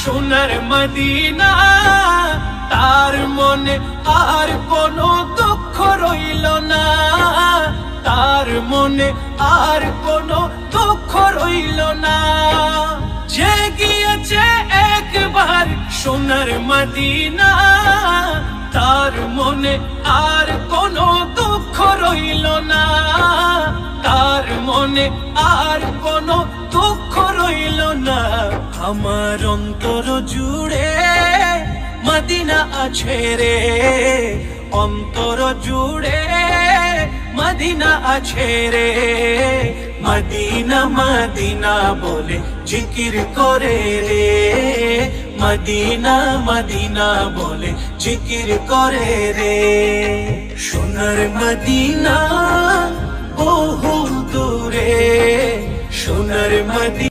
সোনার মদিনা, তার মনে আর কোনো দুঃখ রইল না, তার মনে আর কোনো দুঃখ রইল না। যে গিয়েছে একবার সোনার মদিনা, তার মনে আর কোনো দুঃখ রইল না, তার মনে আর কোনো দুঃখ রইল না। আমার অন্তর জুড়ে মদিনা আছে রে, অন্তর জুড়ে মদিনা আছে রে। মদিনা মদিনা বলে জিকির করে রে, মদিনা মদিনা বলে জিকির করে রে। সোনার মদিনা বহু দূরে, সোনার মদিনা